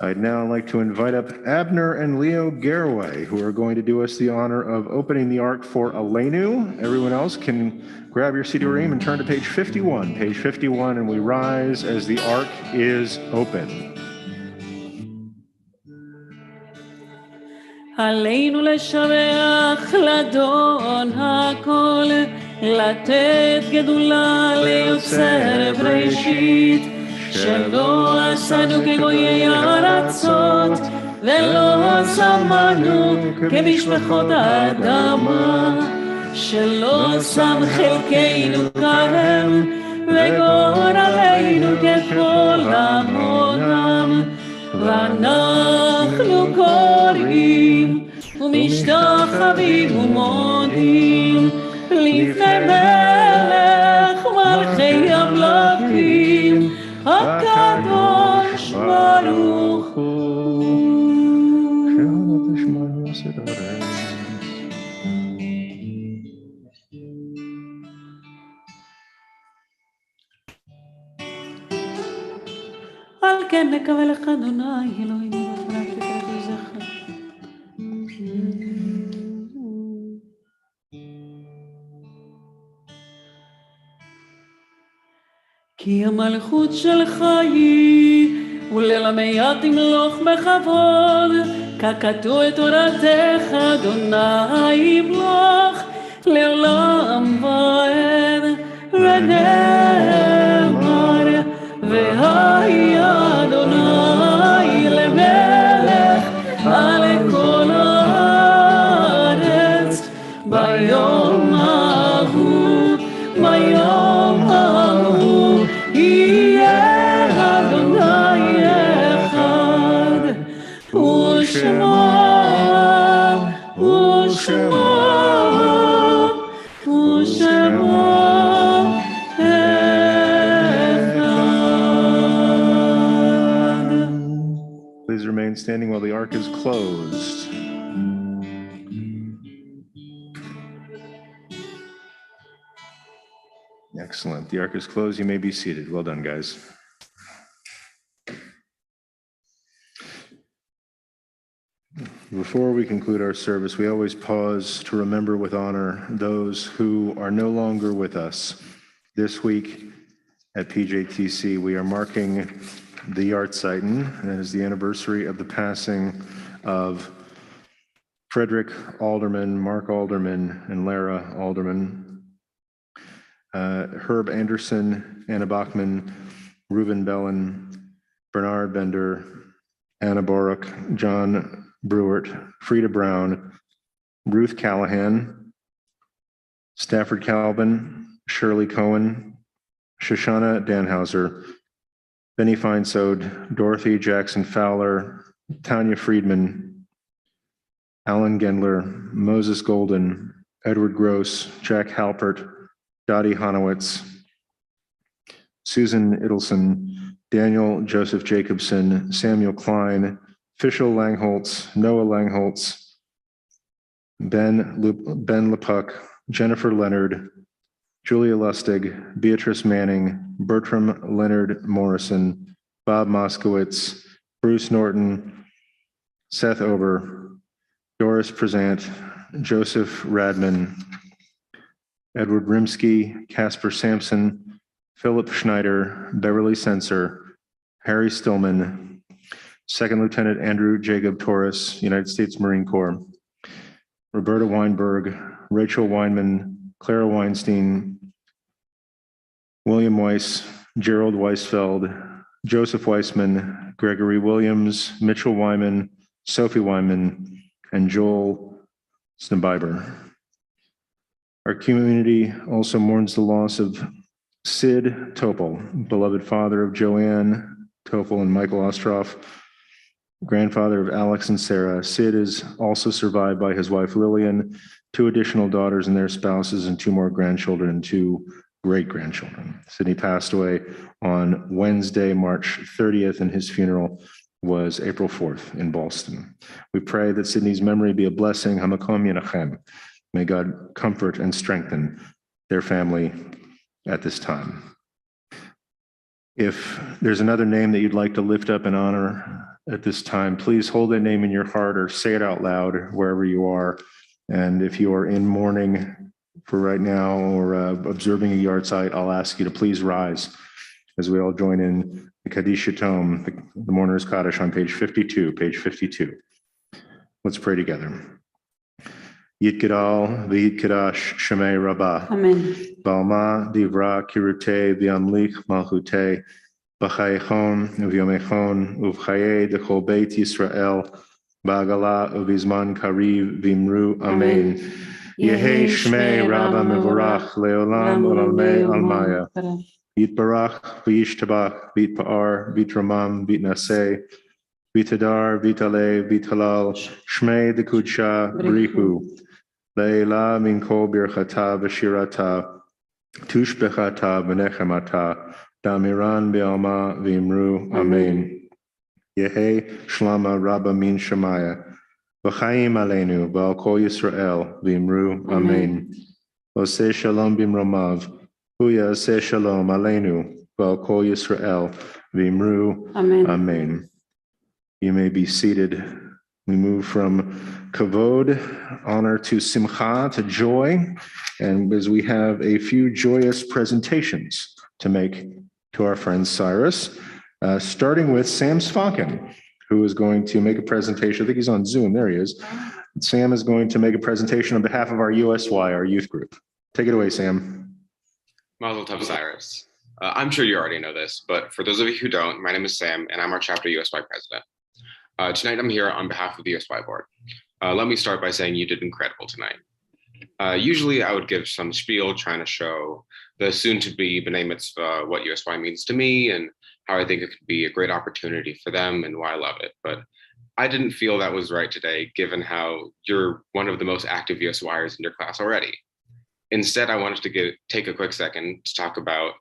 I'd now like to invite up Abner and Leo Garraway, who are going to do us the honor of opening the ark for Aleinu. Everyone else can grab your Sidurim and turn to page 51. Page 51, and we rise as the ark is open. עלינו לשבח לאדון הכל, לתת גדולה ליוצר בראשית, שלא עשנו כגויי ארצות, ולא שמנו כמשפחות האדמה, שלא שם חלקנו כהם, וגורלנו ככל עמונם, ואנחנו קוראים ומשתחווים ומודים לפני מלך מלכי המלכים הקדוש ברוך הוא. על כן נקווה לך אדוני אלוהינו ופרק ותרדו זכר. כי המלכות שלך היא וללמיה תמלוך בכבוד, ככתוב את תורתך אדוני ימלוך לעולם ועד, ונאמר והי אדוני למלך על remain standing while the ark is closed. Excellent. The ark is closed. You may be seated. Well done, guys. Before we conclude our service, we always pause to remember with honor those who are no longer with us. This week at PJTC, we are marking the Yahrzeit. That is the anniversary of the passing of Frederick Alderman, Mark Alderman, and Lara Alderman. Herb Anderson, Anna Bachman, Reuben Bellin, Bernard Bender, Anna Boruck, John Brewert, Frida Brown, Ruth Callahan, Stafford Calvin, Shirley Cohen, Shoshana Danhauser, Benny Feinsod, Dorothy Jackson Fowler, Tanya Friedman, Alan Gendler, Moses Golden, Edward Gross, Jack Halpert, Dottie Honowitz, Susan Idelson, Daniel Joseph Jacobson, Samuel Klein, Fischel Langholtz, Noah Langholtz, Ben Lepuck, Jennifer Leonard, Julia Lustig, Beatrice Manning, Bertram Leonard Morrison, Bob Moskowitz, Bruce Norton, Seth Ober, Doris Prezant, Joseph Radman, Edward Rimsky, Casper Sampson, Philip Schneider, Beverly Sensor, Harry Stillman, Second Lieutenant Andrew Jacob Torres, United States Marine Corps, Roberta Weinberg, Rachel Weinman, Clara Weinstein, William Weiss, Gerald Weisfeld, Joseph Weissman, Gregory Williams, Mitchell Wyman, Sophie Wyman, and Joel Snabbiber. Our community also mourns the loss of Sid Topol, beloved father of Joanne Topol and Michael Ostroff, grandfather of Alex and Sarah. Sid is also survived by his wife Lillian, 2 additional daughters and their spouses, and 2 more grandchildren and 2 great-grandchildren. Sidney passed away on Wednesday, March 30th, and his funeral was April 4th in Boston. We pray that Sidney's memory be a blessing. Hamakom Yenachem. May God comfort and strengthen their family at this time. If there's another name that you'd like to lift up in honor at this time, please hold that name in your heart or say it out loud wherever you are. And if you are in mourning for right now or observing a Yahrzeit, I'll ask you to please rise as we all join in the Kaddish Tome, the Mourner's Kaddish on page 52, page 52. Let's pray together. Yitgadal v'yitkadash Shemei Rabbah. Amen. Balma divra kirute v'yamlich malchute b'chayechon v'yomechon uv'chaye dechol beit Yisrael ba'agala uv'izman kariv v'imru Amen. Yehi Shmei Rabba Mevorach leolam olamei almaya. Yitbarach v'yishtabach v'yitpa'ar v'yitramam v'yitnaseh v'yitadar v'yitaleh v'yitalal Shmei dekudsha brihu. Leila min kol birchata v'shirata tushbechata v'nechemata damiran be'alma v'imru Amen. Yehi shlama rabba min shemaya v'chaim aleinu v'al kol Yisrael v'imru Amen. Oseh shalom bimromav huya oseh shalom aleinu v'al kol Yisrael v'imru Amen. You may be seated. We move from kavod, honor, to simcha, to joy, and as we have a few joyous presentations to make to our friend Cyrus, starting with Sam Svanken, who is going to make a presentation. I think he's on Zoom. There he is. Sam is going to make a presentation on behalf of our USY, our youth group. Take it away, Sam. Mazel tov, Cyrus. I'm sure you already know this, but for those of you who don't, my name is Sam, and I'm our chapter USY president. Tonight, I'm here on behalf of the USY board. Let me start by saying you did incredible tonight. Usually, I would give some spiel trying to show the soon-to-be B'nai Mitzvah what USY means to me and how I think it could be a great opportunity for them and why I love it. But I didn't feel that was right today, given how you're one of the most active USYers in your class already. Instead, I wanted to take a quick second to talk about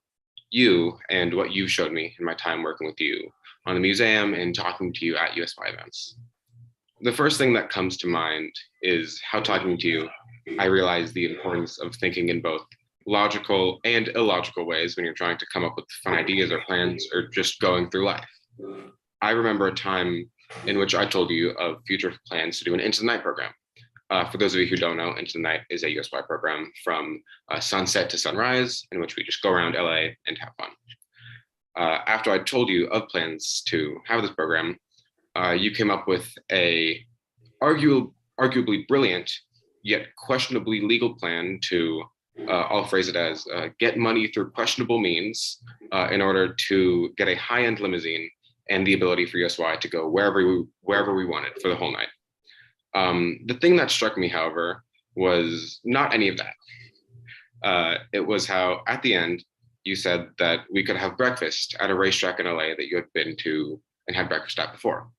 you and what you showed me in my time working with you on the museum and talking to you at USY events. The first thing that comes to mind is how talking to you, I realized the importance of thinking in both logical and illogical ways when you're trying to come up with fun ideas or plans or just going through life. I remember a time in which I told you of future plans to do an Into the Night program. For those of you who don't know, Into the Night is a USY program from sunset to sunrise, in which we just go around LA and have fun. After I told you of plans to have this program, you came up with a arguably brilliant yet questionably legal plan to, I'll phrase it as, get money through questionable means in order to get a high-end limousine and the ability for USY to go wherever we wanted for the whole night. The thing that struck me, however, was not any of that. It was how, at the end, you said that we could have breakfast at a racetrack in LA that you had been to and had breakfast at before.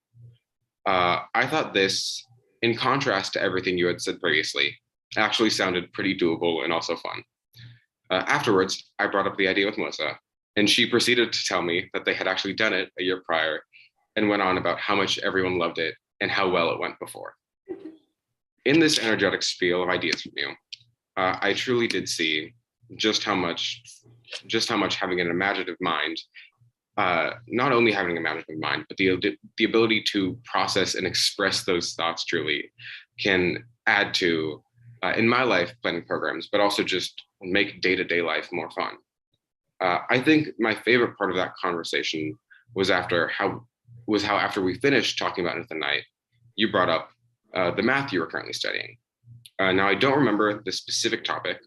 I thought this, in contrast to everything you had said previously, actually sounded pretty doable and also fun. Afterwards, I brought up the idea with Melissa, and she proceeded to tell me that they had actually done it a year prior and went on about how much everyone loved it and how well it went before. In this energetic spiel of ideas from you, I truly did see just how much having an imaginative mind, not only having an imaginative mind, but the ability to process and express those thoughts truly can add to, in my life, planning programs, but also just make day-to-day life more fun. I think my favorite part of that conversation was how after we finished talking about Into the Night, you brought up the math you were currently studying. Now, I don't remember the specific topic.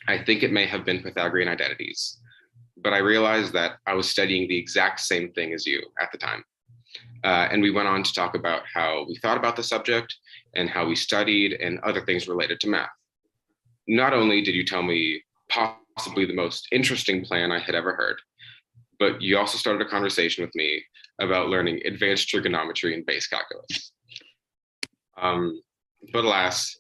I think it may have been Pythagorean identities, but I realized that I was studying the exact same thing as you at the time. And we went on to talk about how we thought about the subject and how we studied and other things related to math. Not only did you tell me possibly the most interesting plan I had ever heard, but you also started a conversation with me about learning advanced trigonometry and base calculus. But alas,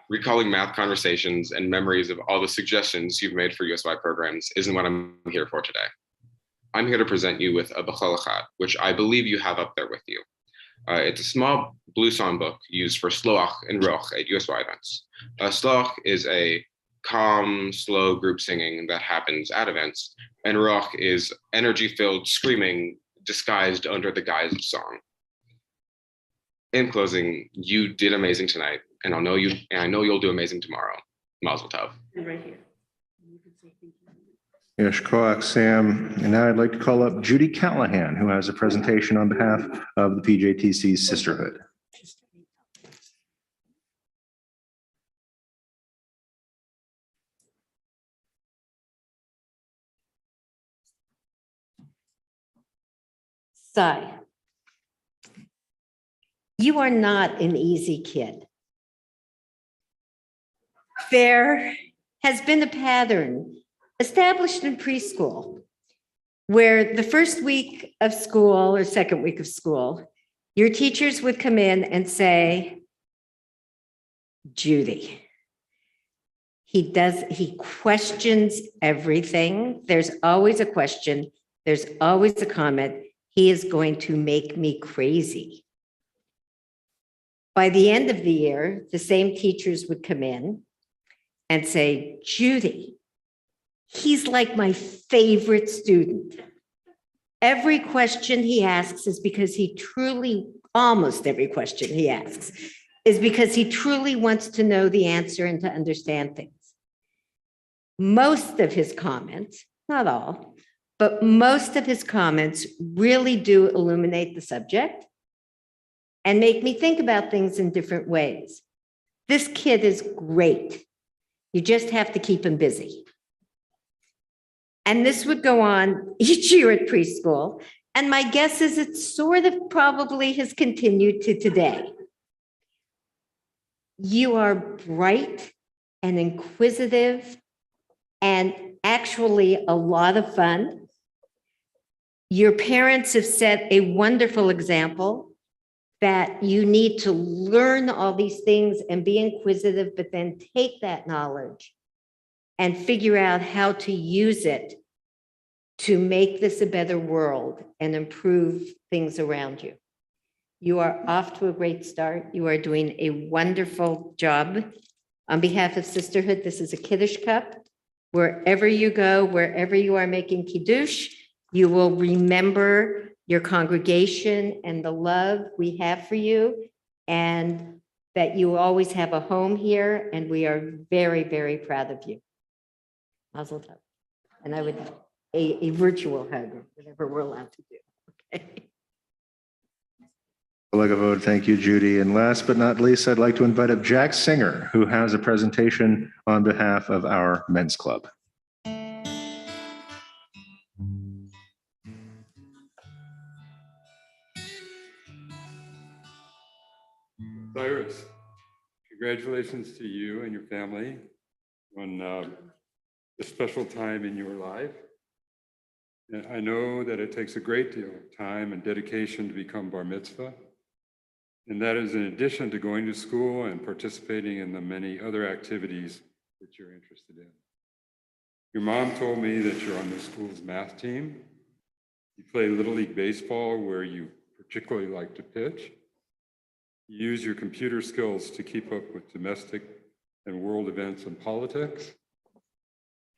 recalling math conversations and memories of all the suggestions you've made for USY programs isn't what I'm here for today. I'm here to present you with a B'chol Echad, which I believe you have up there with you. It's a small blue songbook used for sloach and roch at USY events. Sloach is a calm, slow group singing that happens at events, and roch is energy-filled screaming disguised under the guise of song. In closing, you did amazing tonight, and I know you'll do amazing tomorrow. Mazel tov. And right here. Yesh Koach, Sam. And now I'd like to call up Judy Callahan, who has a presentation on behalf of the PJTC's Sisterhood. Sai, you are not an easy kid. There has been a pattern established in preschool where the first week of school or second week of school, your teachers would come in and say, Judy, he questions everything. There's always a question. There's always a comment. He is going to make me crazy. By the end of the year, the same teachers would come in and say, Judy, he's like my favorite student. Every question he asks is because almost every question he asks is because he truly wants to know the answer and to understand things. Most of his comments, not all, but most of his comments really do illuminate the subject and make me think about things in different ways. This kid is great. You just have to keep him busy. And this would go on each year at preschool. And my guess is it sort of probably has continued to today. You are bright and inquisitive and actually a lot of fun. Your parents have set a wonderful example that you need to learn all these things and be inquisitive, but then take that knowledge and figure out how to use it to make this a better world and improve things around you. You are off to a great start. You are doing a wonderful job. On behalf of Sisterhood, this is a Kiddush cup. Wherever you go, wherever you are making Kiddush, you will remember your congregation and the love we have for you, and that you always have a home here, and we are very, very proud of you. Mazel tov. And I would, a virtual hug, or whatever we're allowed to do. Okay. Vote. Thank you, Judy. And last but not least, I'd like to invite up Jack Singer, who has a presentation on behalf of our men's club. Cyrus, congratulations to you and your family on a special time in your life. And I know that it takes a great deal of time and dedication to become bar mitzvah. And that is in addition to going to school and participating in the many other activities that you're interested in. Your mom told me that you're on the school's math team. You play Little League Baseball, where you particularly like to pitch. You use your computer skills to keep up with domestic and world events and politics.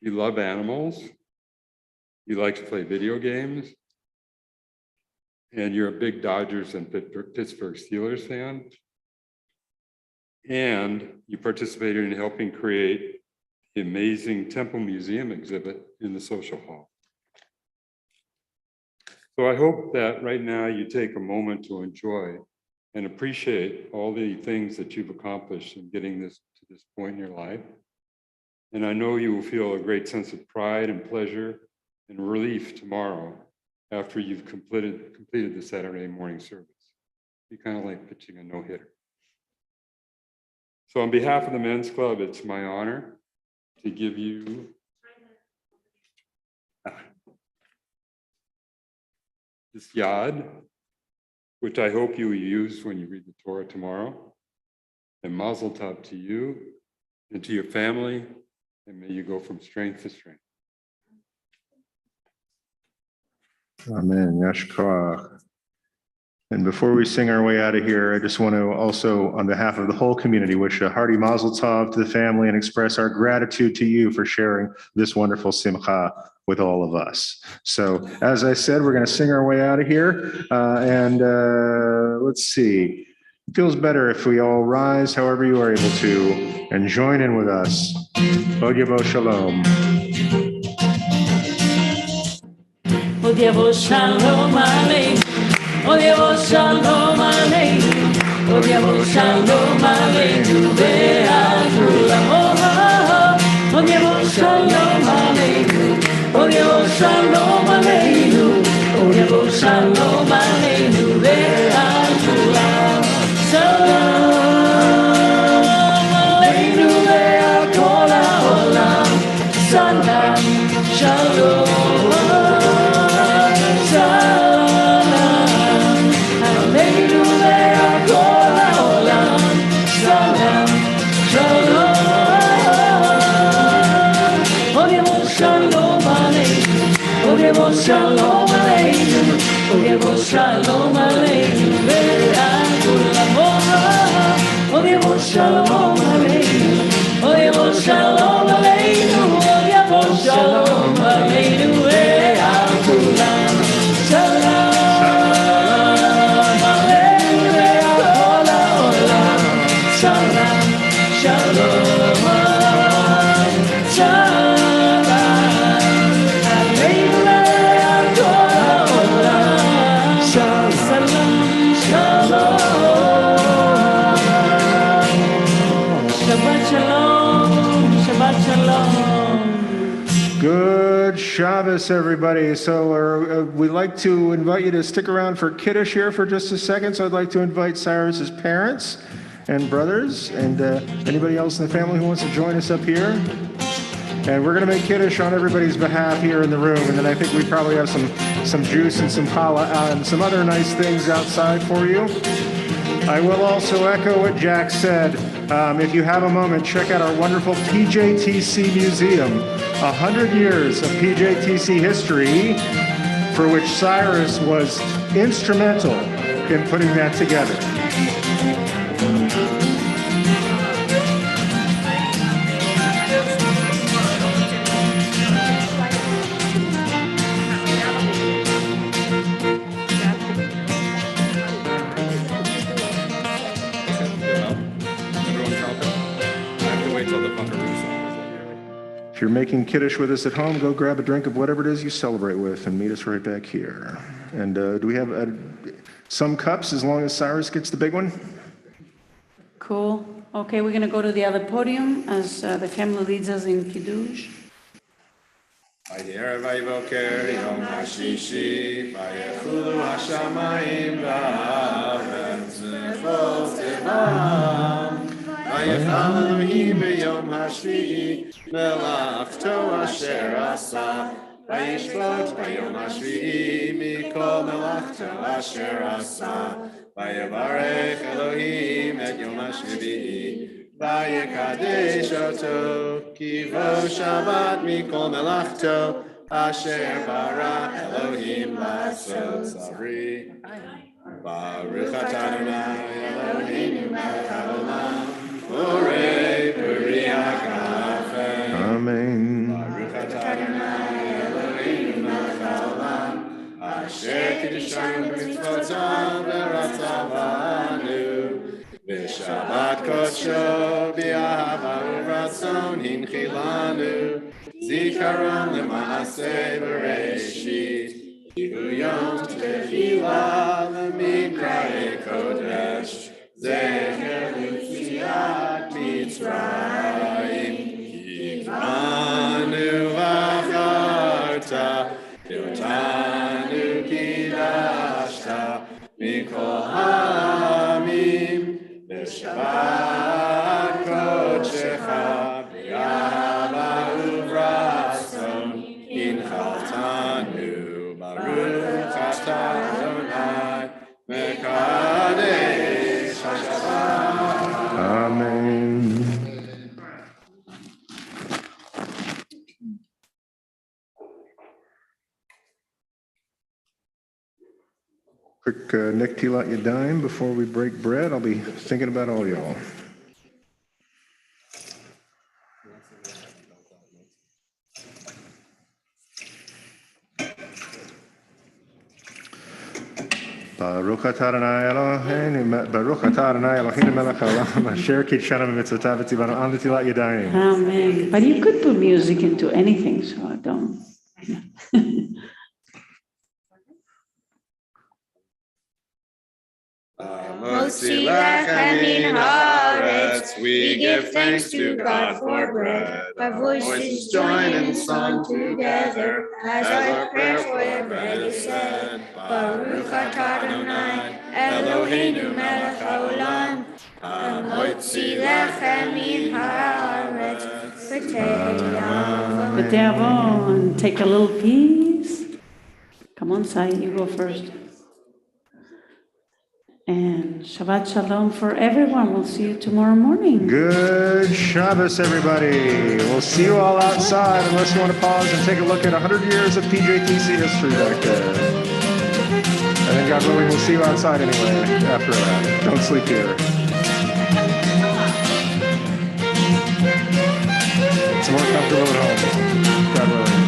You love animals. You like to play video games. And you're a big Dodgers and Pittsburgh Steelers fan. And you participated in helping create the amazing Temple Museum exhibit in the social hall. So I hope that right now you take a moment to enjoy and appreciate all the things that you've accomplished in getting this to this point in your life. And I know you will feel a great sense of pride and pleasure and relief tomorrow after you've completed the Saturday morning service. You kind of like pitching a no-hitter. So on behalf of the men's club, it's my honor to give you this yad, which I hope you will use when you read the Torah tomorrow. And mazel tov to you and to your family, and may you go from strength to strength. Amen. Yashkoach. And before we sing our way out of here, I just want to also, on behalf of the whole community, wish a hearty mazel tov to the family and express our gratitude to you for sharing this wonderful simcha with all of us. So, as I said, we're going to sing our way out of here. Let's see. It feels better if we all rise, however you are able to, and join in with us. Od Yavo Shalom. Od Yavo Shalom Aleinu. Od Yavo Shalom Aleinu. Od Yavo Shalom Aleinu ve'al kulam. Od Yavo Shalom Aleinu. Od Yavo Shalom Aleinu. Od Yavo Shalom Aleinu ve'al kulam. Shalom Aleinu ve'al kol ha'olam. Salam Shalom. Shalom Aleinu, Od Yavo Shalom Aleinu, ve'al kulam. Od Yavo Shalom Aleinu, Od Yavo Shalom Aleinu, Od Yavo Shalom Aleinu, ve'al kulam. Shalom Aleinu ve'al kol ha'olam. Shalom, shalom. Good Shabbos, everybody. So we'd like to invite you to stick around for Kiddush here for just a second. So I'd like to invite Cyrus's parents and brothers and anybody else in the family who wants to join us up here. And we're going to make Kiddush on everybody's behalf here in the room. And then I think we probably have some juice and some challah and some other nice things outside for you. I will also echo what Jack said. If you have a moment, check out our wonderful PJTC Museum. 100 years of PJTC history, for which Cyrus was instrumental in putting that together. If you're making Kiddush with us at home, go grab a drink of whatever it is you celebrate with and meet us right back here. And do we have some cups as long as Cyrus gets the big one? Cool. Okay, we're going to go to the other podium as the family leads us in Kiddush. ויערב ויבוקר יום השישי, ויחולו השמיים והארץ לכל טבעם. ויחל אלוהים ביום השביעי מלאכתו אשר עשה, וישבות ביום השביעי מכל מלאכתו אשר עשה. ויברך אלוהים את יום השביעי, ויקדש אותו, כי בו שבת מכל מלאכתו אשר ברא אלוהים לעשות צברי. ברוך אתה אדוני אלוהינו מלך העולם, בורא פרי הגפן. Amen. ברוך אתה אדוני אלוהינו מלך העולם, אשר קידשנו במצוותיו ורצה בנו. בשבת קודשו באהבה וברצון הנחילנו, זיכרון למעשה בראשית, כי הוא יום תחילה למקראי קודש, זכר ליציאת מצרים. כי בנו בחרת, אותנו קידשת, מכל העמים. בשבת קודשך באהבה וברצון הנחלתנו, ברוך אתה אדוני מקדש השבת. Amen. Quick Nick Tilat Yadayim before we break bread. I'll be thinking about all y'all. Baruch atah Adonai Eloheinu, Baruch atah Adonai Eloheinu melech haolam, asher kidshanu b'mitzvotav v'tzivanu al netilat yadayim. Amen. But you could put music into anything, so I don't. Motzi lechem min haaretz, we give thanks to God for bread. Our voices join in song together, as our prayer for the bread is said. Baruch atah Adonai Eloheinu melech haolam, motzi lechem min haaretz, V'te'avon, take a little piece. Come on, Sai, you go first. And Shabbat Shalom for everyone. We'll see you tomorrow morning. Good Shabbos, everybody. We'll see you all outside unless you want to pause and take a look at 100 years of PJTC history back there. And then God willing, we'll see you outside anyway after that. Don't sleep here. It's more comfortable at home. God willing.